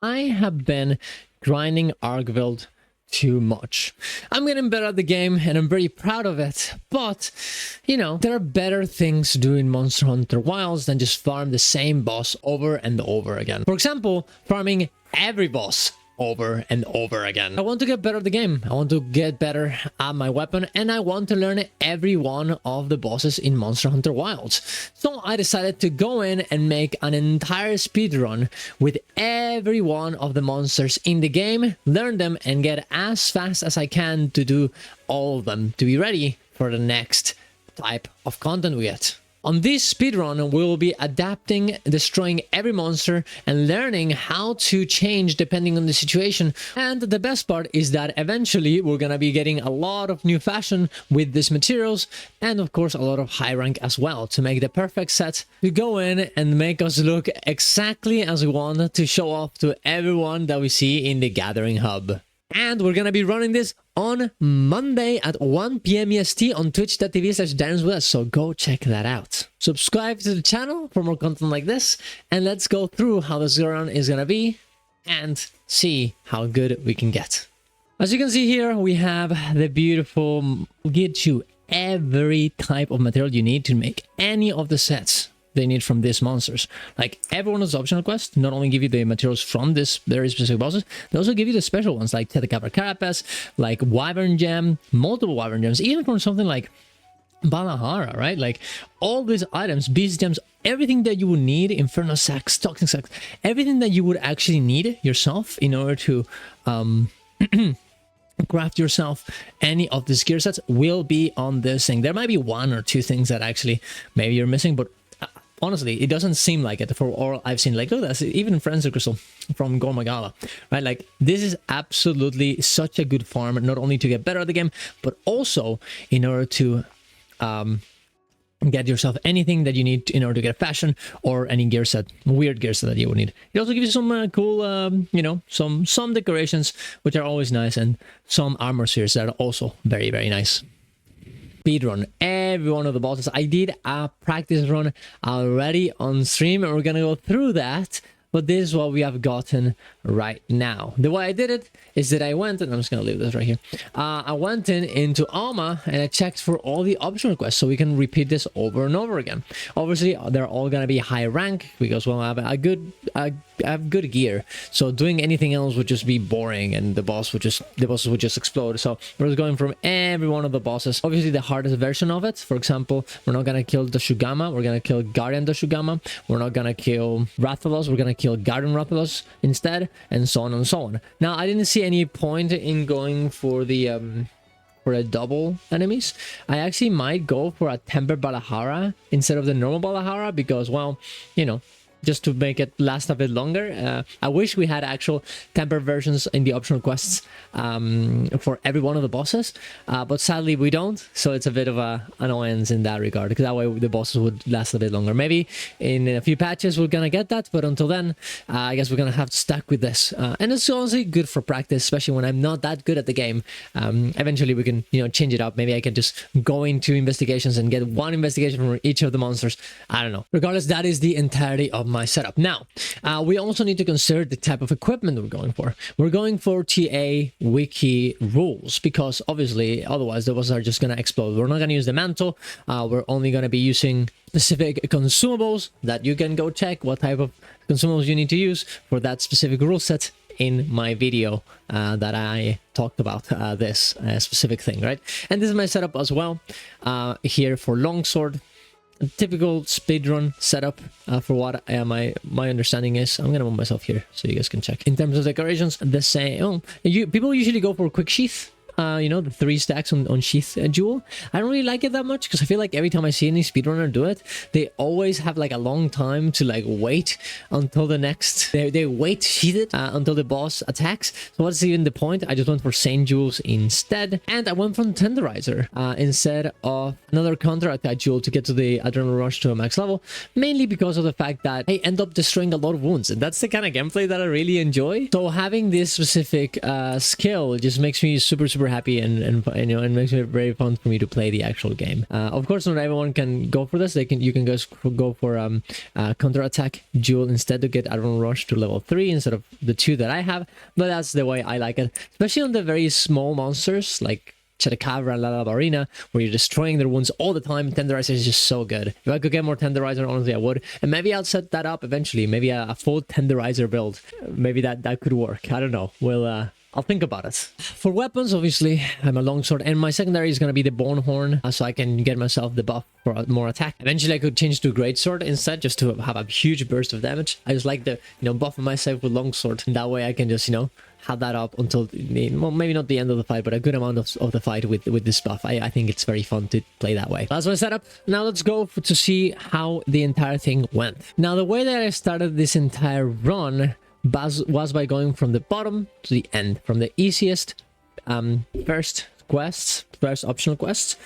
I have been grinding Arkveld too much. I'm getting better at the game and I'm very proud of it, but you know, there are better things to do in Monster Hunter Wilds than just farm the same boss over and over again. For example, farming every boss over and over again. I want to get better at the game. I want to get better at my weapon, and I want to learn every one of the bosses in Monster Hunter Wilds. So I decided to go in and make an entire speedrun with every one of the monsters in the game, learn them, and get as fast as I can to do all of them to be ready for the next type of content we get. On this speedrun, we will be adapting, destroying every monster, and learning how to change depending on the situation. And the best part is that eventually we're gonna be getting a lot of new fashion with these materials, and of course a lot of high rank as well, to make the perfect set to go in and make us look exactly as we want to show off to everyone that we see in the Gathering Hub. And we're gonna be running this on Monday at 1 PM EST on twitch.tv/DarrensWest, so go check that out. Subscribe to the channel for more content like this, and let's go through how this run is gonna be and see how good we can get. As you can see here, we have the beautiful, get you every type of material you need to make any of the sets they need from these monsters. Like every one of those optional quests not only give you the materials from this very specific bosses, they also give you the special ones like Tetecabra Carapace, like Wyvern Gem, multiple Wyvern Gems, even from something like Balahara, right? Like all these items, Beast Gems, everything that you would need, Inferno Sacks, Toxic Sacks, everything that you would actually need yourself in order to craft yourself any of these gear sets will be on this thing. There might be one or two things that actually maybe you're missing, but honestly, it doesn't seem like it for all I've seen. Like, look at this, even Frenzy Crystal from Gormagala, right? Like, this is absolutely such a good farm, not only to get better at the game, but also in order to get yourself anything that you need in order to get fashion or any gear set, weird gear set that you would need. It also gives you some cool, you know, some decorations, which are always nice, and some armor spheres that are also very, very nice. Speedrun every one of the bosses. I did a practice run already on stream, and we're gonna go through that, but this is what we have gotten right now. The way I did it is that I went, and I'm just gonna leave this right here. I went into Alma and I checked for all the optional quests, so we can repeat this over and over again. Obviously, they're all gonna be high rank because, well, I have I have good gear, so doing anything else would just be boring, and the bosses would just explode. So we're just going from every one of the bosses. Obviously, the hardest version of it. For example, we're not gonna kill Doshugama. We're gonna kill Guardian Doshugama. We're not gonna kill Rathalos. We're gonna kill Guardian Rathalos instead, and so on and so on. Now, I didn't see any point in going for the double enemies. I actually might go for a Tempered Balahara instead of the normal Balahara because, well, you know, just to make it last a bit longer. I wish we had actual tempered versions in the optional quests for every one of the bosses, but sadly we don't, so it's a bit of a annoyance in that regard, because that way the bosses would last a bit longer. Maybe in a few patches we're gonna get that, but until then, I guess we're gonna have to stack with this. And it's honestly good for practice, especially when I'm not that good at the game. Eventually we can, you know, change it up. Maybe I can just go into investigations and get one investigation from each of the monsters. I don't know. Regardless, that is the entirety of my setup. Now, we also need to consider the type of equipment we're going for. We're going for TA Wiki rules, because obviously otherwise the bosses are just gonna explode. We're not gonna use the mantle. We're only gonna be using specific consumables that you can go check what type of consumables you need to use for that specific rule set in my video that I talked about this specific thing, right? And this is my setup as well here for longsword. Typical speedrun setup for what my understanding is. I'm gonna move myself here so you guys can check. In terms of decorations, the same. Oh, people usually go for quick sheath. You know, the 3 stacks on sheath jewel. I don't really like it that much because I feel like every time I see any speedrunner do it, they always have like a long time to like wait until the next. They wait sheath it until the boss attacks. So what's even the point? I just went for Saint Jewels instead, and I went from Tenderizer instead of another counter attack jewel to get to the Adrenaline Rush to a max level, mainly because of the fact that I end up destroying a lot of wounds, and that's the kind of gameplay that I really enjoy. So having this specific skill just makes me super super happy and you know, and makes it very fun for me to play the actual game. Of course, not everyone can go for this. You can just go for counter attack duel instead to get Adrenaline Rush to level 3 instead of the 2 that I have. But that's the way I like it, especially on the very small monsters like Chupacabra and La Barina, where you're destroying their wounds all the time. Tenderizer is just so good. If I could get more Tenderizer, honestly, I would. And maybe I'll set that up eventually. Maybe a full Tenderizer build. Maybe that could work. I don't know. I'll think about it. For weapons, obviously, I'm a longsword, and my secondary is going to be the Bone Horn, so I can get myself the buff for more attack. Eventually, I could change to Greatsword instead, just to have a huge burst of damage. I just like the, buffing myself with longsword, and that way I can just, have that up until, well, maybe not the end of the fight, but a good amount of the fight with this buff. I think it's very fun to play that way. That's my setup. Now let's go to see how the entire thing went. Now, the way that I started this entire run was by going from the bottom to the end, from the easiest first optional quests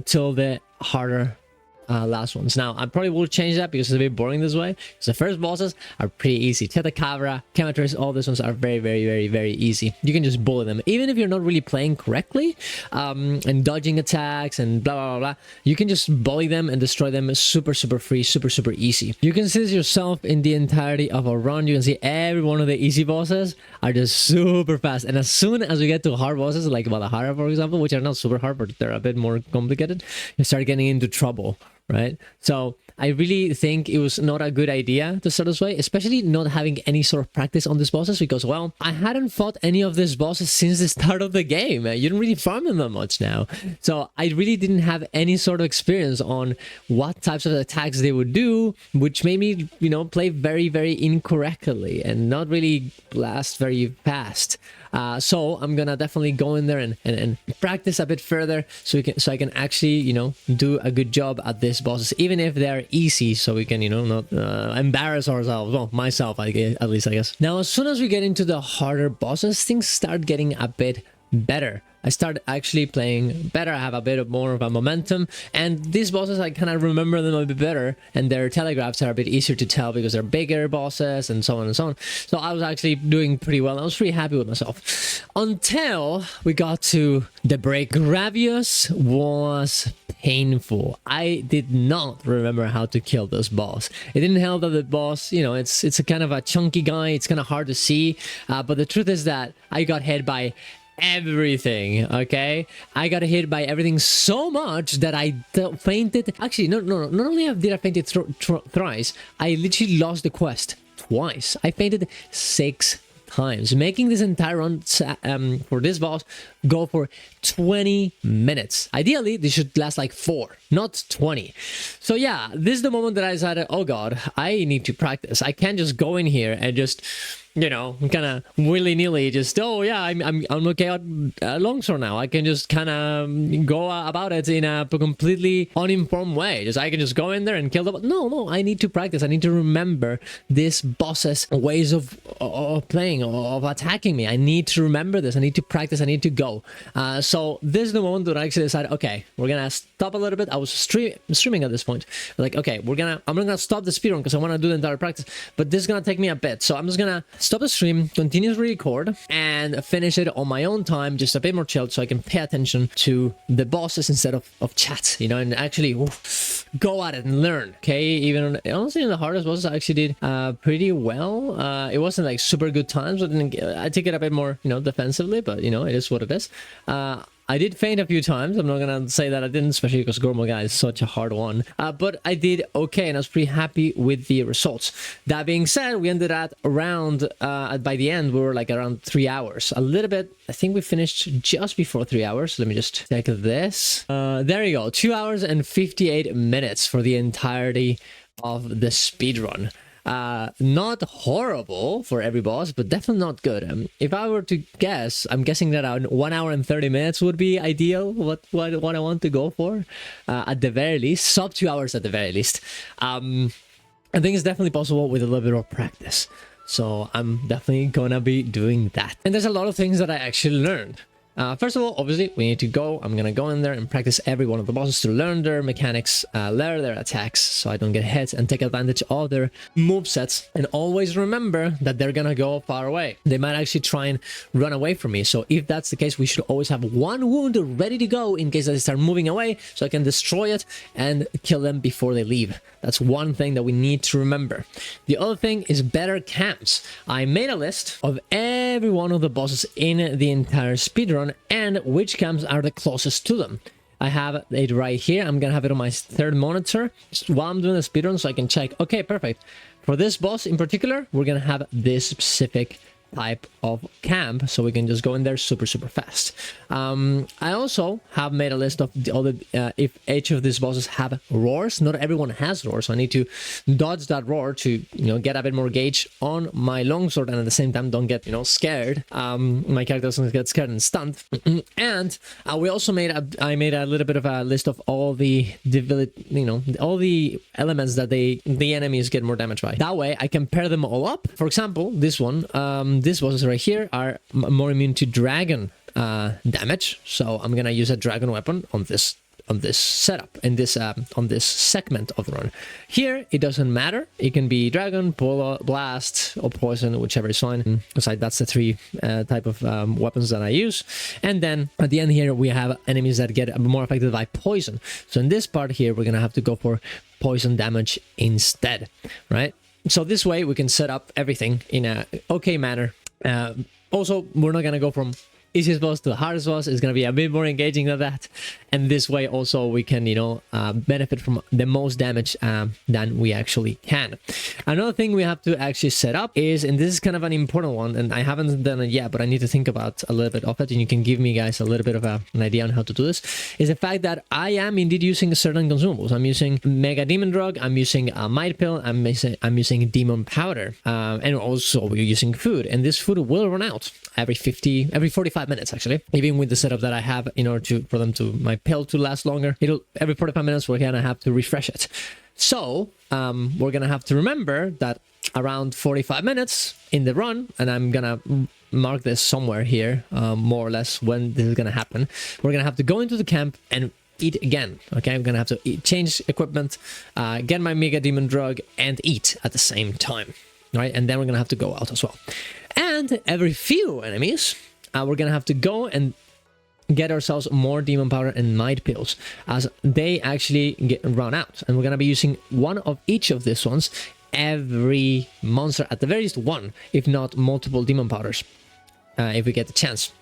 till the harder last ones. Now, I probably will change that because it's a bit boring this way. Because the first bosses are pretty easy. Chupacabra, Chematrace, all these ones are very, very, very, very easy. You can just bully them. Even if you're not really playing correctly and dodging attacks and blah, blah, blah, blah, you can just bully them and destroy them super, super free, super, super easy. You can see this yourself in the entirety of a run. You can see every one of the easy bosses are just super fast. And as soon as we get to hard bosses, like Valhalla, for example, which are not super hard, but they're a bit more complicated, you start getting into trouble. Right? So I really think it was not a good idea to start this way, especially not having any sort of practice on these bosses, because, well, I hadn't fought any of these bosses since the start of the game. You don't really farm them that much now. So I really didn't have any sort of experience on what types of attacks they would do, which made me, play very, very incorrectly and not really blast very fast. So I'm gonna definitely go in there and practice a bit further so I can actually do a good job at these bosses, even if they're easy, so we can not embarrass ourselves. Well, myself, at least, I guess. Now, as soon as we get into the harder bosses, things start getting a bit better. I started actually playing better. I have a bit more of a momentum, and these bosses, I kind of remember them a bit better, and their telegraphs are a bit easier to tell because they're bigger bosses and so on and so on. So I was actually doing pretty well. I was pretty happy with myself until we got to the break. Gravius was painful. I did not remember how to kill this boss. It didn't help that the boss, it's a kind of a chunky guy. It's kind of hard to see, but the truth is that I got hit by everything. Okay, I got hit by everything so much that I fainted. Actually, no, not only did I fainted thrice, I literally lost the quest twice. I fainted 6 times, making this entire run for this boss go for 20 minutes. Ideally, this should last like 4, not 20. So yeah, this is the moment that I decided, oh god, I need to practice. I can't just go in here and just kind of willy-nilly just, oh yeah, I'm okay at longsword now. I can just kind of go about it in a completely uninformed way. I can just go in there and kill them. No, I need to practice. I need to remember this boss's ways of playing, of attacking me. I need to remember this. I need to practice. I need to go. So this is the moment that I actually decided, okay, we're gonna stop a little bit. I was streaming at this point. Like, okay, I'm gonna stop the speedrun because I want to do the entire practice, but this is gonna take me a bit. So I'm just gonna stop the stream, continuously record, and finish it on my own time, just a bit more chilled, so I can pay attention to the bosses instead of chat, and actually go at it and learn. Okay, even honestly, in the hardest bosses, I actually did pretty well. It wasn't like super good times, but I take it a bit more, defensively, but it is what it is. I did faint a few times. I'm not gonna say that I didn't, especially because Gormogai is such a hard one. But I did okay, and I was pretty happy with the results. That being said, we ended at around, by the end, we were like around 3 hours. A little bit, I think we finished just before 3 hours. Let me just check this. There you go, 2 hours and 58 minutes for the entirety of the speedrun. Not horrible for every boss, but definitely not good. If I were to guess, I'm guessing that 1 hour and 30 minutes would be ideal. What I want to go for, at the very least, sub 2 hours at the very least. I think it's definitely possible with a little bit of practice. So I'm definitely gonna be doing that. And there's a lot of things that I actually learned. First of all, obviously, we need to go. I'm going to go in there and practice every one of the bosses to learn their mechanics, learn their attacks so I don't get hit, and take advantage of their movesets. And always remember that they're going to go far away. They might actually try and run away from me. So if that's the case, we should always have one wound ready to go in case they start moving away so I can destroy it and kill them before they leave. That's one thing that we need to remember. The other thing is better camps. I made a list of every one of the bosses in the entire speedrun and which camps are the closest to them. I have it right here. I'm gonna have it on my third monitor while I'm doing the speedrun so I can check. Okay, perfect. For this boss in particular, we're gonna have this specific type of camp, so we can just go in there super fast. I also have made a list of the other if each of these bosses have roars. Not everyone has roars, so I need to dodge that roar to, you know, get a bit more gauge on my longsword, and at the same time don't get, you know, scared. My character doesn't get scared and stunned. And we also I made a little bit of a list of all the all the elements that the enemies get more damage by. That way I can pair them all up. For example, this one, these bosses right here are more immune to dragon damage, so I'm gonna use a dragon weapon on this setup, in this on this segment of the run. Here it doesn't matter, it can be dragon, blast, or poison, whichever is fine. So that's the three type of weapons that I use. And then at the end here we have enemies that get more affected by poison, so in this part here we're gonna have to go for poison damage instead, right? So this way we can set up everything in a okay manner. Also, we're not gonna go from easiest boss to the hardest boss. It's gonna be a bit more engaging than that, and this way also we can, you know, benefit from the most damage than we actually can. Another thing we have to actually set up is, and this is kind of an important one, and I haven't done it yet, but I need to think about a little bit of it, and you can give me guys a little bit of an idea on how to do this, is the fact that I am indeed using certain consumables. I'm using Mega Demon Drug, I'm using a Might Pill, I'm using Demon Powder, and also we're using food, and this food will run out every 45 minutes actually, even with the setup that I have in order for my pill to last longer. Every 45 minutes we're gonna have to refresh it. So we're gonna have to remember that around 45 minutes in the run, and I'm gonna mark this somewhere here, more or less when this is gonna happen, we're gonna have to go into the camp and eat again. Okay, I'm gonna have to change equipment, get my Mega Demon Drug, and eat at the same time, right? And then we're gonna have to go out as well. And every few enemies, we're gonna have to go and get ourselves more Demon Powder and Might Pills, as they actually run out, and we're gonna be using one of each of these ones every monster, at the very least one, if not multiple Demon Powders, if we get the chance,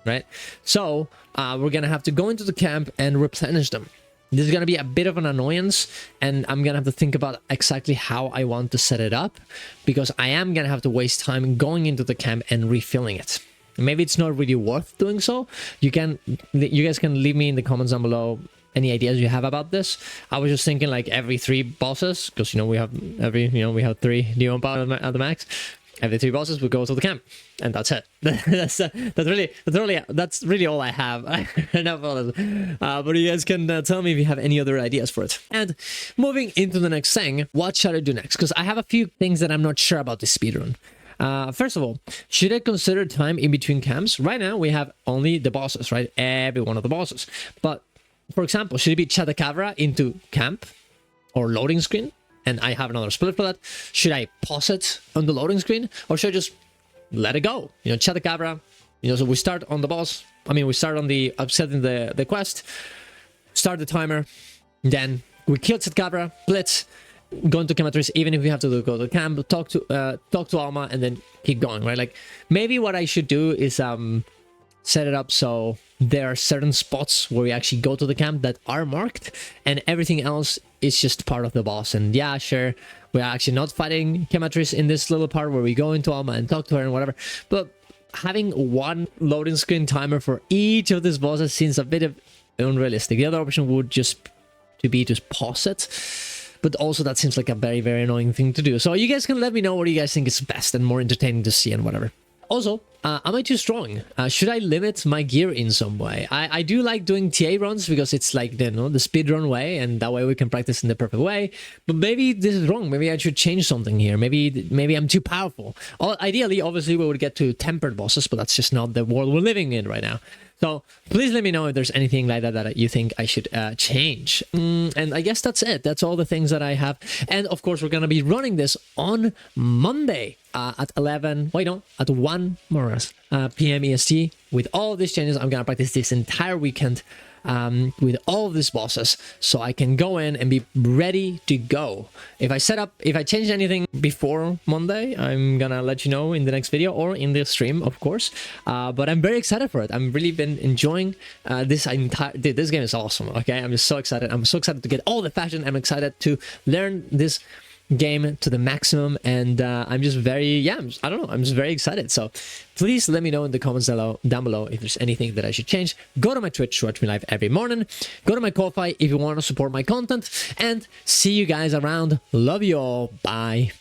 right? So we're gonna have to go into the camp and replenish them. This is gonna be a bit of an annoyance, and I'm gonna have to think about exactly how I want to set it up, because I am gonna have to waste time going into the camp and refilling it. Maybe it's not really worth doing so. You guys can leave me in the comments down below any ideas you have about this. I was just thinking like every 3 bosses, because we have 3 Demon Power at the max. Every 3 bosses we go to the camp, and that's it. that's really all I have. But you guys can tell me if you have any other ideas for it. And moving into the next thing, what should I do next? Because I have a few things that I'm not sure about this speedrun. First of all, should I consider time in between camps? Right now we have only the bosses, right? Every one of the bosses. But for example, should it be Chatacabra into camp or loading screen? And I have another split for that. Should I pause it on the loading screen, or should I just let it go? Chatacabra, so we start on the boss. We start on the upsetting the quest, start the timer, then we kill Chatacabra, blitz, go into Chematrix, even if we have to go to the camp, talk to Alma, and then keep going, right? Like, maybe what I should do is set it up so there are certain spots where we actually go to the camp that are marked, and everything else is just part of the boss. And yeah, sure, we're actually not fighting Chematrix in this little part where we go into Alma and talk to her and whatever, but having one loading screen timer for each of these bosses seems a bit of unrealistic. The other option would just be to pause it, but also that seems like a very, very annoying thing to do. So you guys can let me know what you guys think is best and more entertaining to see and whatever. Also, am I too strong? Should I limit my gear in some way? I do like doing TA runs because it's like the speedrun way, and that way we can practice in the perfect way. But maybe this is wrong. Maybe I should change something here. Maybe I'm too powerful. Ideally, obviously, we would get to tempered bosses, but that's just not the world we're living in right now. So please let me know if there's anything like that that you think I should change. And I guess that's it. That's all the things that I have. And of course, we're going to be running this on Monday at 11, wait, no, at 1 more or less, p.m. EST. With all of these changes, I'm going to practice this entire weekend with all of these bosses, so I can go in and be ready to go. If I change anything before Monday, I'm gonna let you know in the next video or in the stream, of course. But I'm very excited for it. I'm really been enjoying this entire. Dude, this game is awesome. Okay, I'm just so excited. I'm so excited to get all the fashion. I'm excited to learn this game to the maximum, and I'm just very I don't know, I'm just very excited. So please let me know in the comments down below if there's anything that I should change. Go to my Twitch to watch me live every morning, go to my Ko-Fi if you want to support my content, and see you guys around. Love you all. Bye.